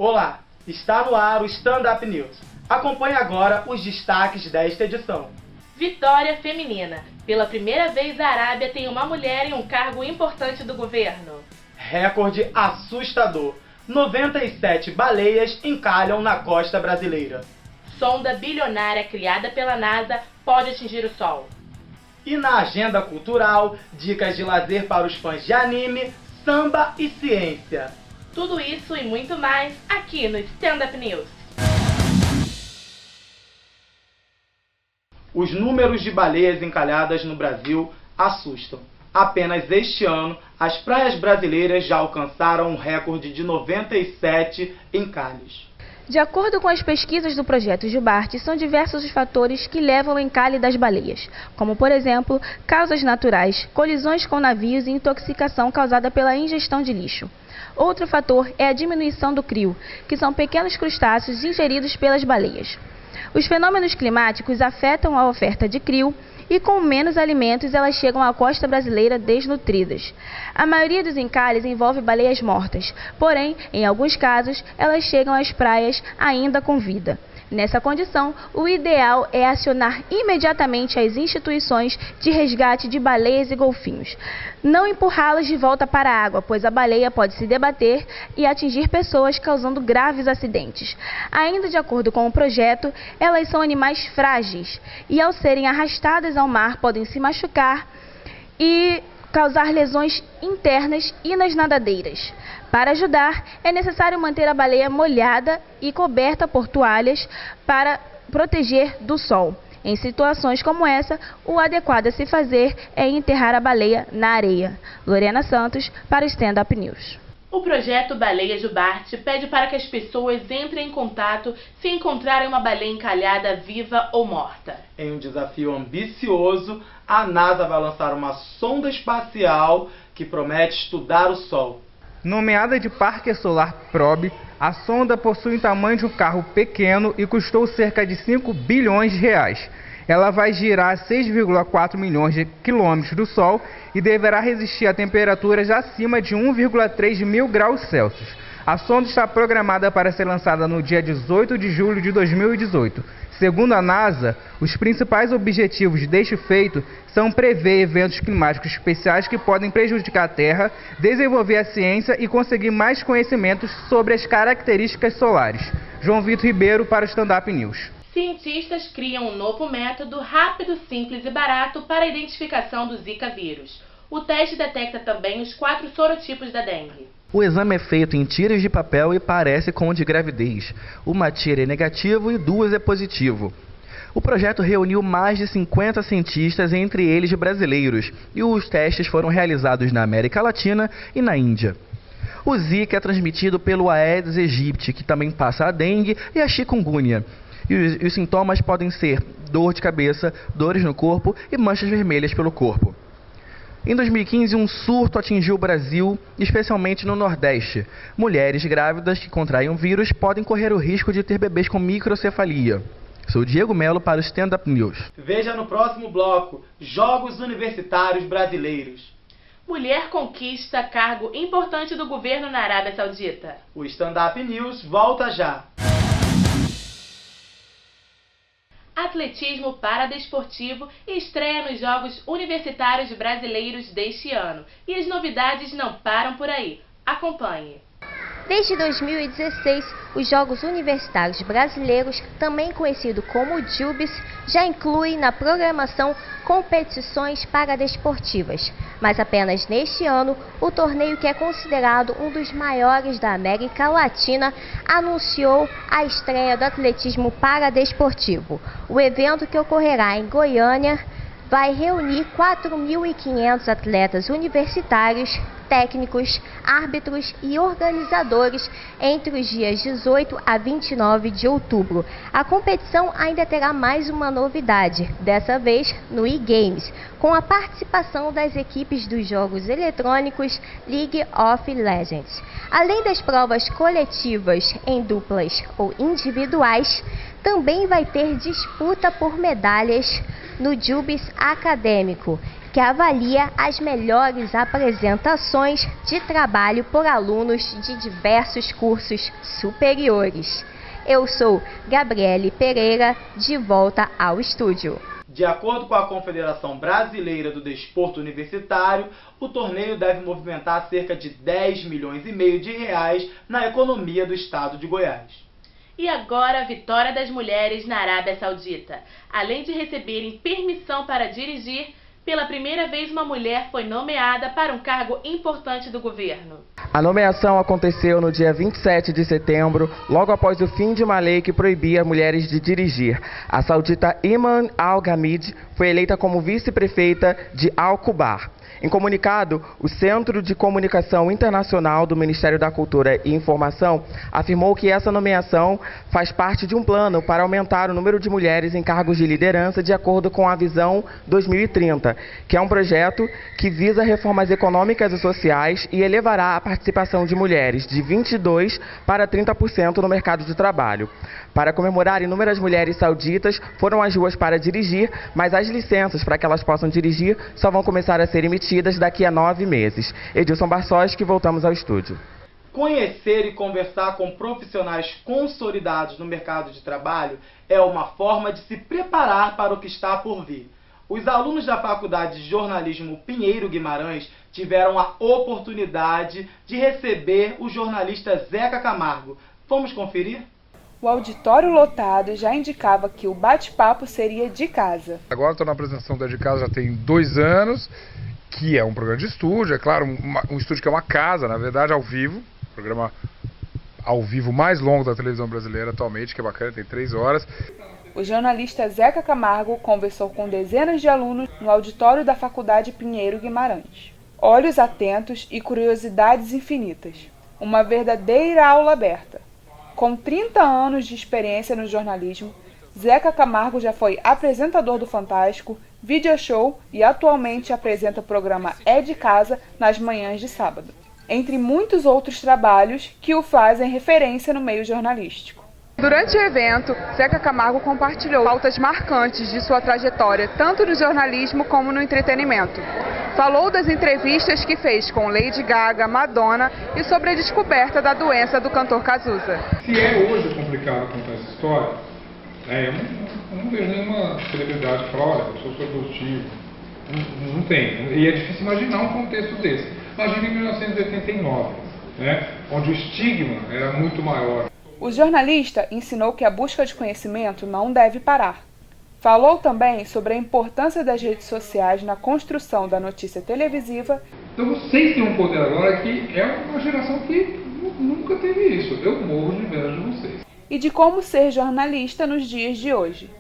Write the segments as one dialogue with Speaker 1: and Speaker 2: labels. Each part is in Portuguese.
Speaker 1: Olá, está no ar o Stand Up News. Acompanhe agora os destaques desta edição.
Speaker 2: Vitória feminina. Pela primeira vez a Arábia tem uma mulher em um cargo importante do governo.
Speaker 1: Recorde assustador. 97 baleias encalham na costa brasileira.
Speaker 2: Sonda bilionária criada pela NASA pode atingir o Sol.
Speaker 1: E na agenda cultural, dicas de lazer para os fãs de anime, samba e ciência.
Speaker 2: Tudo isso e muito mais aqui no Stand Up News.
Speaker 1: Os números de baleias encalhadas no Brasil assustam. Apenas este ano, as praias brasileiras já alcançaram um recorde de 97 encalhes.
Speaker 3: De acordo com as pesquisas do projeto Jubarte, são diversos os fatores que levam ao encalhe das baleias, como, por exemplo, causas naturais, colisões com navios e intoxicação causada pela ingestão de lixo. Outro fator é a diminuição do crio, que são pequenos crustáceos ingeridos pelas baleias. Os fenômenos climáticos afetam a oferta de crio e com menos alimentos elas chegam à costa brasileira desnutridas. A maioria dos encalhes envolve baleias mortas, porém, em alguns casos, elas chegam às praias ainda com vida. Nessa condição, o ideal é acionar imediatamente as instituições de resgate de baleias e golfinhos. Não empurrá-las de volta para a água, pois a baleia pode se debater e atingir pessoas, causando graves acidentes. Ainda de acordo com o projeto, elas são animais frágeis e, ao serem arrastadas ao mar, podem se machucar e causar lesões internas e nas nadadeiras. Para ajudar, é necessário manter a baleia molhada e coberta por toalhas para proteger do sol. Em situações como essa, o adequado a se fazer é enterrar a baleia na areia. Lorena Santos, para o Stand Up News.
Speaker 2: O projeto Baleia Jubarte pede para que as pessoas entrem em contato se encontrarem uma baleia encalhada viva ou morta.
Speaker 1: Em um desafio ambicioso, a NASA vai lançar uma sonda espacial que promete estudar o Sol.
Speaker 4: Nomeada de Parker Solar Probe, a sonda possui o tamanho de um carro pequeno e custou cerca de 5 bilhões de reais. Ela vai girar a 6,4 milhões de quilômetros do Sol e deverá resistir a temperaturas acima de 1,3 mil graus Celsius. A sonda está programada para ser lançada no dia 18 de julho de 2018. Segundo a NASA, os principais objetivos deste feito são prever eventos climáticos especiais que podem prejudicar a Terra, desenvolver a ciência e conseguir mais conhecimentos sobre as características solares. João Vitor Ribeiro para o Stand Up News.
Speaker 2: Cientistas criam um novo método rápido, simples e barato para a identificação do Zika vírus. O teste detecta também os 4 sorotipos da dengue.
Speaker 5: O exame é feito em tiras de papel e parece com o de gravidez. Uma tira é negativo e 2 é positivo. O projeto reuniu mais de 50 cientistas, entre eles brasileiros, e os testes foram realizados na América Latina e na Índia. O Zika é transmitido pelo Aedes aegypti, que também passa a dengue e a chikungunya. E os sintomas podem ser dor de cabeça, dores no corpo e manchas vermelhas pelo corpo. Em 2015, um surto atingiu o Brasil, especialmente no Nordeste. Mulheres grávidas que contraem o vírus podem correr o risco de ter bebês com microcefalia. Sou Diego Melo para o Stand Up News.
Speaker 1: Veja no próximo bloco, Jogos Universitários Brasileiros.
Speaker 2: Mulher conquista cargo importante do governo na Arábia Saudita.
Speaker 1: O Stand Up News volta já.
Speaker 2: Atletismo paradesportivo estreia nos Jogos Universitários Brasileiros deste ano. E as novidades não param por aí. Acompanhe.
Speaker 6: Desde 2016, os Jogos Universitários Brasileiros, também conhecido como JUBs, já incluem na programação competições paradesportivas. Mas apenas neste ano, o torneio, que é considerado um dos maiores da América Latina, anunciou a estreia do atletismo paradesportivo. O evento, que ocorrerá em Goiânia, vai reunir 4.500 atletas universitários, técnicos, árbitros e organizadores entre os dias 18 a 29 de outubro. A competição ainda terá mais uma novidade, dessa vez no eGames, com a participação das equipes dos jogos eletrônicos League of Legends. Além das provas coletivas em duplas ou individuais, também vai ter disputa por medalhas no JUBs acadêmico, que avalia as melhores apresentações de trabalho por alunos de diversos cursos superiores. Eu sou Gabriele Pereira, de volta ao estúdio.
Speaker 1: De acordo com a Confederação Brasileira do Desporto Universitário, o torneio deve movimentar cerca de 10,5 milhões de reais na economia do estado de Goiás.
Speaker 2: E agora a vitória das mulheres na Arábia Saudita. Além de receberem permissão para dirigir, pela primeira vez uma mulher foi nomeada para um cargo importante do governo.
Speaker 5: A nomeação aconteceu no dia 27 de setembro, logo após o fim de uma lei que proibia mulheres de dirigir. A saudita Iman Al-Ghamid foi eleita como vice-prefeita de Al-Kubar. Em comunicado, o Centro de Comunicação Internacional do Ministério da Cultura e Informação afirmou que essa nomeação faz parte de um plano para aumentar o número de mulheres em cargos de liderança de acordo com a Visão 2030, que é um projeto que visa reformas econômicas e sociais e elevará a participação de mulheres de 22% para 30% no mercado de trabalho. Para comemorar, inúmeras mulheres sauditas foram às ruas para dirigir, mas as licenças para que elas possam dirigir só vão começar a ser emitidas daqui a 9 meses. Edilson Barçós, que voltamos ao estúdio.
Speaker 1: Conhecer e conversar com profissionais consolidados no mercado de trabalho é uma forma de se preparar para o que está por vir. Os alunos da Faculdade de Jornalismo Pinheiro Guimarães tiveram a oportunidade de receber o jornalista Zeca Camargo. Vamos conferir?
Speaker 7: O auditório lotado já indicava que o bate-papo seria de casa.
Speaker 8: Agora estou na apresentação da De Casa já tem 2 anos, que é um programa de estúdio, é claro, um estúdio que é uma casa, na verdade, ao vivo, programa ao vivo mais longo da televisão brasileira atualmente, que é bacana, tem 3 horas.
Speaker 7: O jornalista Zeca Camargo conversou com dezenas de alunos no auditório da Faculdade Pinheiro Guimarães. Olhos atentos e curiosidades infinitas. Uma verdadeira aula aberta. Com 30 anos de experiência no jornalismo, Zeca Camargo já foi apresentador do Fantástico, video show e atualmente apresenta o programa É de Casa nas manhãs de sábado, entre muitos outros trabalhos que o fazem referência no meio jornalístico. Durante o evento, Zeca Camargo compartilhou pautas marcantes de sua trajetória, tanto no jornalismo como no entretenimento. Falou das entrevistas que fez com Lady Gaga, Madonna e sobre a descoberta da doença do cantor Cazuza.
Speaker 8: Se é hoje complicado contar essa história, eu não vejo nenhuma celebridade que fala, olha, eu sou produtivo. Não tem. E é difícil imaginar um contexto desse. Imagina em 1989, onde o estigma era muito maior.
Speaker 7: O jornalista ensinou que a busca de conhecimento não deve parar. Falou também sobre a importância das redes sociais na construção da notícia televisiva.
Speaker 8: Então vocês têm um poder agora que é uma geração que nunca teve isso. Eu morro de inveja de vocês.
Speaker 7: E de como ser jornalista nos dias de hoje.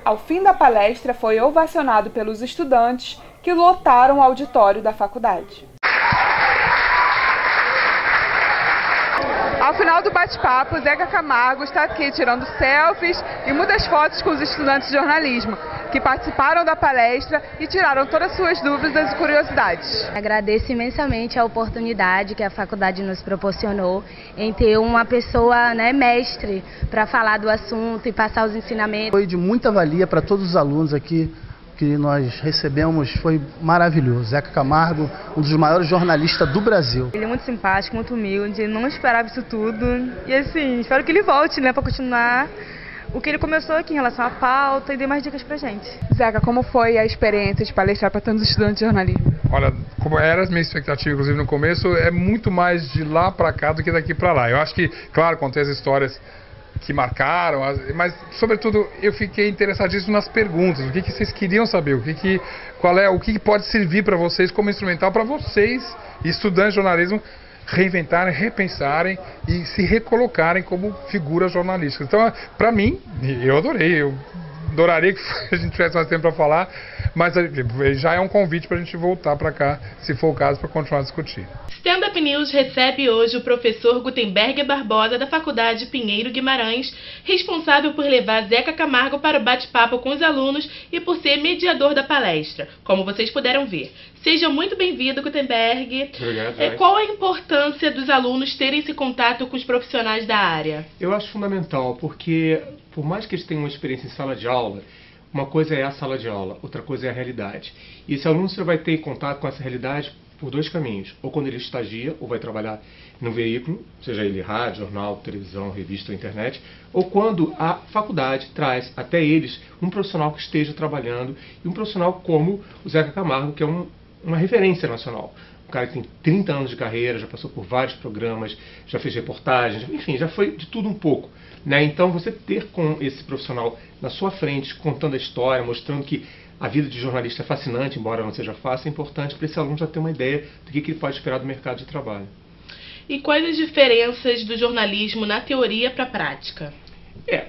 Speaker 7: Ao fim da palestra, foi ovacionado pelos estudantes que lotaram o auditório da faculdade. Ao final do bate-papo, Zeca Camargo está aqui tirando selfies e muitas fotos com os estudantes de jornalismo, que participaram da palestra e tiraram todas as suas dúvidas e curiosidades.
Speaker 3: Agradeço imensamente a oportunidade que a faculdade nos proporcionou em ter uma pessoa, mestre, para falar do assunto e passar os ensinamentos.
Speaker 9: Foi de muita valia para todos os alunos aqui que nós recebemos, foi maravilhoso. Zeca Camargo, um dos maiores jornalistas do Brasil.
Speaker 3: Ele é muito simpático, muito humilde, não esperava isso tudo. E assim, espero que ele volte, para continuar o que ele começou aqui em relação à pauta e dê mais dicas pra gente.
Speaker 7: Zeca, como foi a experiência de palestrar para tantos estudantes de jornalismo?
Speaker 8: Olha, como era a minha expectativa, inclusive no começo, é muito mais de lá para cá do que daqui para lá. Eu acho que, claro, contei as histórias que marcaram, mas sobretudo eu fiquei interessadíssimo nas perguntas, o que vocês queriam saber, o que pode servir para vocês como instrumental para vocês, estudantes de jornalismo, reinventarem, repensarem e se recolocarem como figuras jornalísticas. Então, para mim, eu adoraria que a gente tivesse mais tempo para falar, mas já é um convite para a gente voltar para cá, se for o caso, para continuar a discutir.
Speaker 2: Stand Up News recebe hoje o professor Gutenberg Barbosa da Faculdade Pinheiro Guimarães, responsável por levar Zeca Camargo para o bate-papo com os alunos e por ser mediador da palestra, como vocês puderam ver. Seja muito bem-vindo, Gutenberg.
Speaker 10: Obrigado.
Speaker 2: Qual a importância dos alunos terem esse contato com os profissionais da área?
Speaker 10: Eu acho fundamental, porque por mais que eles tenham uma experiência em sala de aula, uma coisa é a sala de aula, outra coisa é a realidade. E esse aluno você vai ter contato com essa realidade por dois caminhos. Ou quando ele estagia, ou vai trabalhar no veículo, seja ele rádio, jornal, televisão, revista ou internet, ou quando a faculdade traz até eles um profissional que esteja trabalhando, e um profissional como o Zeca Camargo, que é uma referência nacional. Um cara que tem 30 anos de carreira, já passou por vários programas, já fez reportagens, enfim, já foi de tudo um pouco. Né? Então, você ter com esse profissional na sua frente, contando a história, mostrando que a vida de jornalista é fascinante, embora não seja fácil, é importante para esse aluno já ter uma ideia do que ele pode esperar do mercado de trabalho.
Speaker 2: E quais as diferenças do jornalismo na teoria para a prática?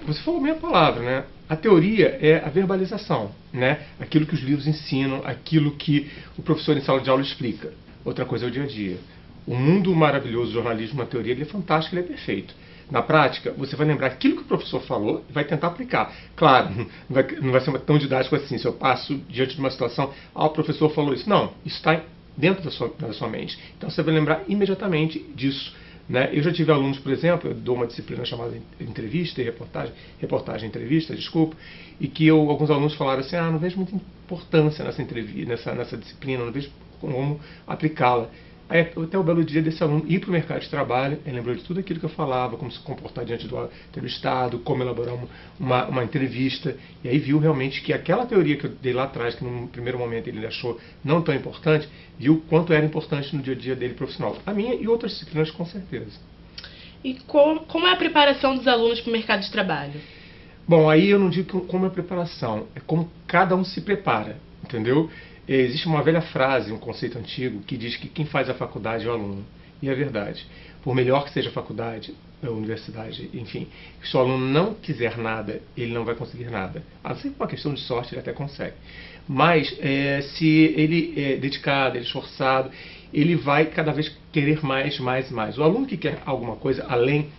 Speaker 10: Você falou a minha palavra, né? A teoria é a verbalização, né? Aquilo que os livros ensinam, aquilo que o professor em sala de aula explica. Outra coisa é o dia a dia. O mundo maravilhoso do jornalismo, na teoria, ele é fantástico, ele é perfeito. Na prática, você vai lembrar aquilo que o professor falou e vai tentar aplicar. Claro, não vai ser tão didático assim. Se eu passo diante de uma situação, o professor falou isso. Não, isso está dentro da sua mente. Então você vai lembrar imediatamente disso. Né? Eu já tive alunos, por exemplo, eu dou uma disciplina chamada entrevista e reportagem entrevista, desculpa, e que alguns alunos falaram assim, não vejo muita importância nessa disciplina, não vejo como aplicá-la. Aí, até o belo dia desse aluno ir para o mercado de trabalho, ele lembrou de tudo aquilo que eu falava, como se comportar diante do entrevistado, como elaborar uma entrevista, e aí viu realmente que aquela teoria que eu dei lá atrás, que no primeiro momento ele achou não tão importante, viu quanto era importante no dia a dia dele profissional. A minha e outras disciplinas, com certeza.
Speaker 2: E como é a preparação dos alunos para o mercado de trabalho?
Speaker 10: Bom, aí eu não digo como é a preparação, é como cada um se prepara, entendeu? Existe uma velha frase, um conceito antigo, que diz que quem faz a faculdade é o aluno. E é verdade. Por melhor que seja a faculdade, a universidade, enfim, se o aluno não quiser nada, ele não vai conseguir nada. A não ser que uma questão de sorte, ele até consegue. Mas, se ele é dedicado, ele é esforçado, ele vai cada vez querer mais. O aluno que quer alguma coisa além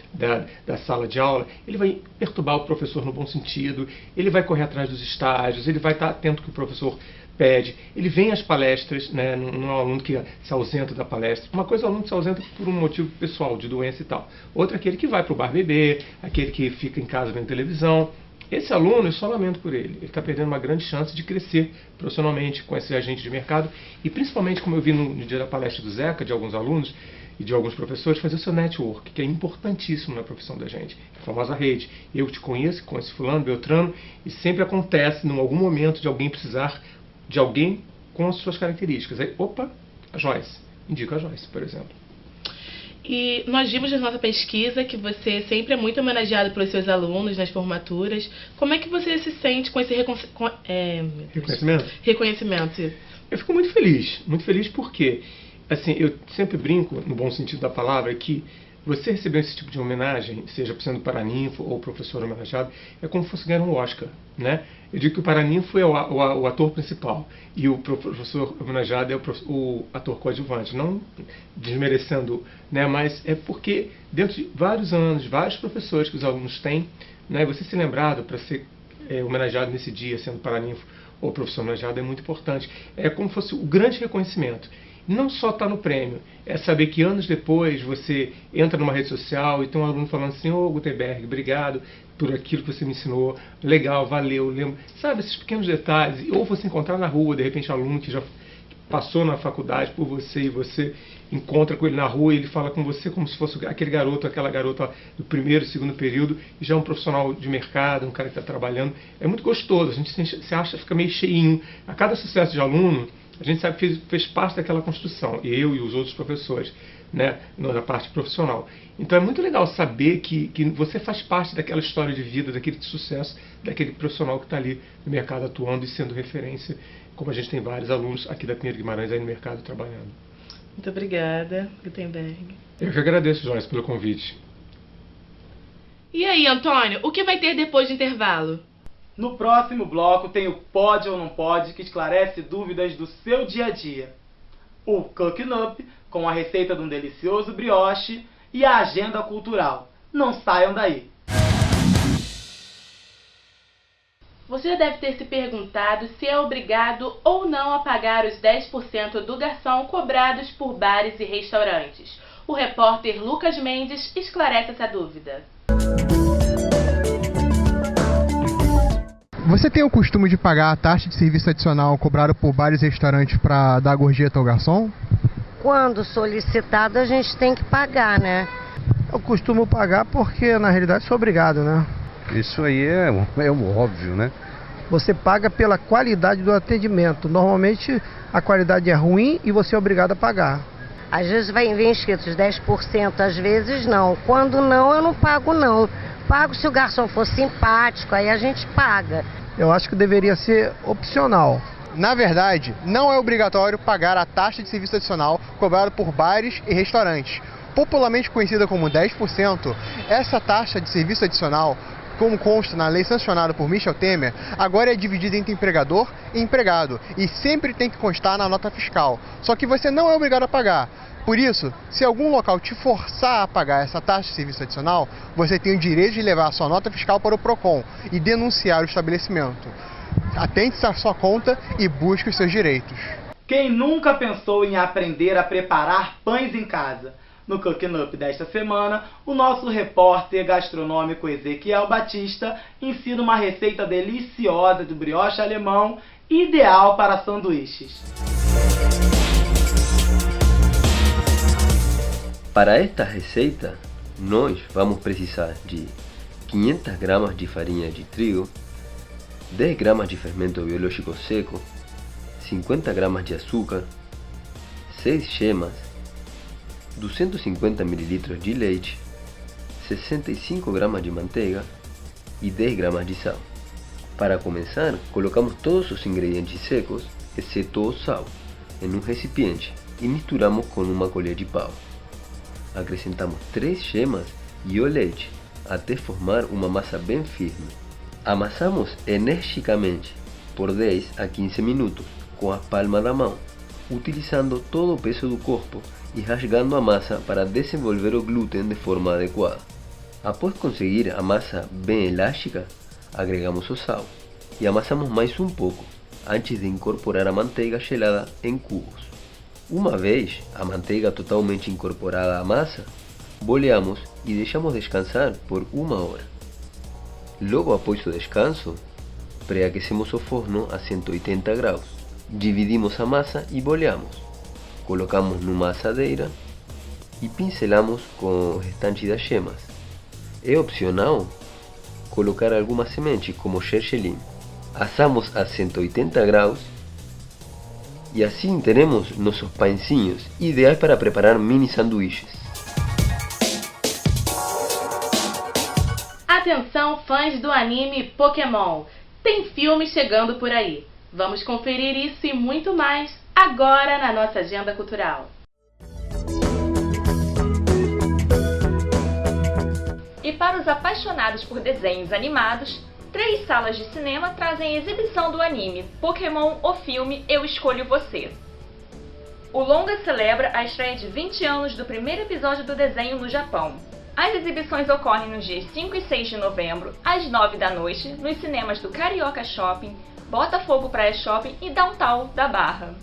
Speaker 10: da sala de aula, ele vai perturbar o professor no bom sentido, ele vai correr atrás dos estágios, ele vai estar atento que o professor pede, ele vem às palestras, né, não é um aluno que se ausenta da palestra. Uma coisa é o aluno que se ausenta por um motivo pessoal, de doença e tal. Outra é aquele que vai para o bar beber, aquele que fica em casa vendo televisão. Esse aluno, eu só lamento por ele. Ele está perdendo uma grande chance de crescer profissionalmente com esse agente de mercado e principalmente, como eu vi no dia da palestra do Zeca, de alguns alunos e de alguns professores, fazer o seu network, que é importantíssimo na profissão da gente. A famosa rede. Eu te conheço fulano, Beltrano, e sempre acontece, em algum momento, de alguém precisar de alguém com as suas características. Aí, a Joyce. Indico a Joyce, por exemplo.
Speaker 2: E nós vimos na nossa pesquisa que você sempre é muito homenageado pelos seus alunos nas formaturas. Como é que você se sente com esse reconhecimento?
Speaker 10: Eu fico muito feliz porque, assim, eu sempre brinco, no bom sentido da palavra, que você receber esse tipo de homenagem, seja sendo Paraninfo ou professor homenageado, é como se fosse ganhar um Oscar, né? Eu digo que o Paraninfo é o ator principal e o professor homenageado é o ator coadjuvante, não desmerecendo, né? Mas é porque dentro de vários anos, vários professores que os alunos têm, né? Você ser lembrado para ser homenageado nesse dia, sendo Paraninfo ou professor homenageado, é muito importante. É como se fosse o grande reconhecimento. Não só está no prêmio, é saber que anos depois você entra numa rede social e tem um aluno falando assim, Gutenberg, obrigado por aquilo que você me ensinou, legal, valeu, lembro. Sabe, esses pequenos detalhes, ou você encontrar na rua, de repente, um aluno que já passou na faculdade por você e você encontra com ele na rua e ele fala com você como se fosse aquele garoto, aquela garota do primeiro, segundo período, e já é um profissional de mercado, um cara que está trabalhando. É muito gostoso, a gente se acha, fica meio cheinho. A cada sucesso de aluno, a gente sabe que fez parte daquela construção, eu e os outros professores, né, na parte profissional. Então é muito legal saber que você faz parte daquela história de vida, daquele sucesso, daquele profissional que está ali no mercado atuando e sendo referência, como a gente tem vários alunos aqui da Pinheiro Guimarães aí no mercado trabalhando.
Speaker 2: Muito obrigada, Gutenberg.
Speaker 10: Eu que agradeço, Joyce, pelo convite.
Speaker 2: E aí, Antônio, o que vai ter depois do intervalo?
Speaker 1: No próximo bloco tem o Pode ou Não Pode, que esclarece dúvidas do seu dia a dia. O Cooking Up, com a receita de um delicioso brioche, e a agenda cultural. Não saiam daí!
Speaker 2: Você já deve ter se perguntado se é obrigado ou não a pagar os 10% do garçom cobrados por bares e restaurantes. O repórter Lucas Mendes esclarece essa dúvida.
Speaker 11: Você tem o costume de pagar a taxa de serviço adicional cobrada por bares e restaurantes para dar gorjeta ao garçom?
Speaker 12: Quando solicitado, a gente tem que pagar, né?
Speaker 9: Eu costumo pagar porque, na realidade, sou obrigado, né?
Speaker 13: Isso aí é óbvio, né?
Speaker 9: Você paga pela qualidade do atendimento. Normalmente, a qualidade é ruim e você é obrigado a pagar.
Speaker 12: Às vezes vem escritos 10%, às vezes não. Quando não, eu não pago não. Pago se o garçom for simpático, aí a gente paga.
Speaker 9: Eu acho que deveria ser opcional.
Speaker 11: Na verdade, não é obrigatório pagar a taxa de serviço adicional cobrada por bares e restaurantes. Popularmente conhecida como 10%, essa taxa de serviço adicional, como consta na lei sancionada por Michel Temer, agora é dividida entre empregador e empregado e sempre tem que constar na nota fiscal. Só que você não é obrigado a pagar. Por isso, se algum local te forçar a pagar essa taxa de serviço adicional, você tem o direito de levar a sua nota fiscal para o PROCON e denunciar o estabelecimento. Atente-se à sua conta e busque os seus direitos.
Speaker 1: Quem nunca pensou em aprender a preparar pães em casa? No Cooking Up desta semana, o nosso repórter gastronômico Ezequiel Batista ensina uma receita deliciosa do brioche alemão, ideal para sanduíches.
Speaker 14: Para esta receita, nós vamos precisar de 500 gramas de farinha de trigo, 10 gramas de fermento biológico seco, 50 gramas de açúcar, 6 gemas, 250 ml de leite, 65 gramas de manteiga e 10 gramas de sal. Para começar, colocamos todos os ingredientes secos, exceto o sal, em um recipiente e misturamos com uma colher de pau. Acrescentamos 3 gemas e o leite até formar uma massa bem firme. Amassamos energicamente por 10 a 15 minutos com a palma da mão, utilizando todo o peso do corpo e rasgando a massa para desenvolver o glúten de forma adequada. Após conseguir a massa bem elástica, agregamos o sal e amassamos mais um pouco antes de incorporar a manteiga gelada em cubos. Uma vez a manteiga totalmente incorporada à massa, boleamos e deixamos descansar por 1 hora. Logo após o descanso, preaquecemos o forno a 180 graus. Dividimos a massa e boleamos. Colocamos numa assadeira e pincelamos com o restante das gemas. É opcional colocar algumas sementes como gergelim. Assamos a 180 graus e assim teremos nossos pãezinhos ideais para preparar mini sanduíches.
Speaker 2: Atenção, fãs do anime Pokémon! Tem filme chegando por aí. Vamos conferir isso e muito mais agora na nossa agenda cultural.
Speaker 15: E para os apaixonados por desenhos animados, 3 salas de cinema trazem a exibição do anime Pokémon, o filme Eu Escolho Você. O longa celebra a estreia de 20 anos do primeiro episódio do desenho no Japão. As exibições ocorrem nos dias 5 e 6 de novembro, às 9 da noite, nos cinemas do Carioca Shopping, Botafogo Praia Shopping e Downtown da Barra.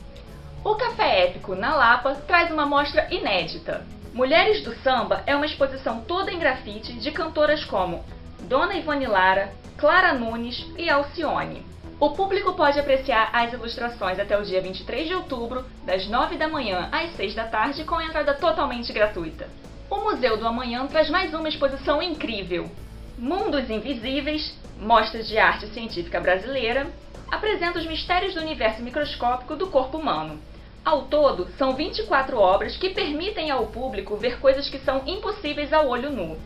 Speaker 15: O Café Épico, na Lapa, traz uma mostra inédita. Mulheres do Samba é uma exposição toda em grafite de cantoras como Dona Ivone Lara, Clara Nunes e Alcione. O público pode apreciar as ilustrações até o dia 23 de outubro, das 9 da manhã às 6 da tarde, com entrada totalmente gratuita. O Museu do Amanhã traz mais uma exposição incrível. Mundos Invisíveis, mostra de arte científica brasileira, apresenta os mistérios do universo microscópico do corpo humano. Ao todo, são 24 obras que permitem ao público ver coisas que são impossíveis ao olho nu.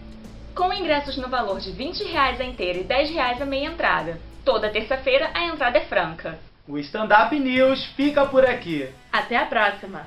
Speaker 15: Com ingressos no valor de R$ 20 a inteira e R$ 10 a meia entrada. Toda terça-feira a entrada é franca.
Speaker 1: O Stand Up News fica por aqui.
Speaker 2: Até a próxima!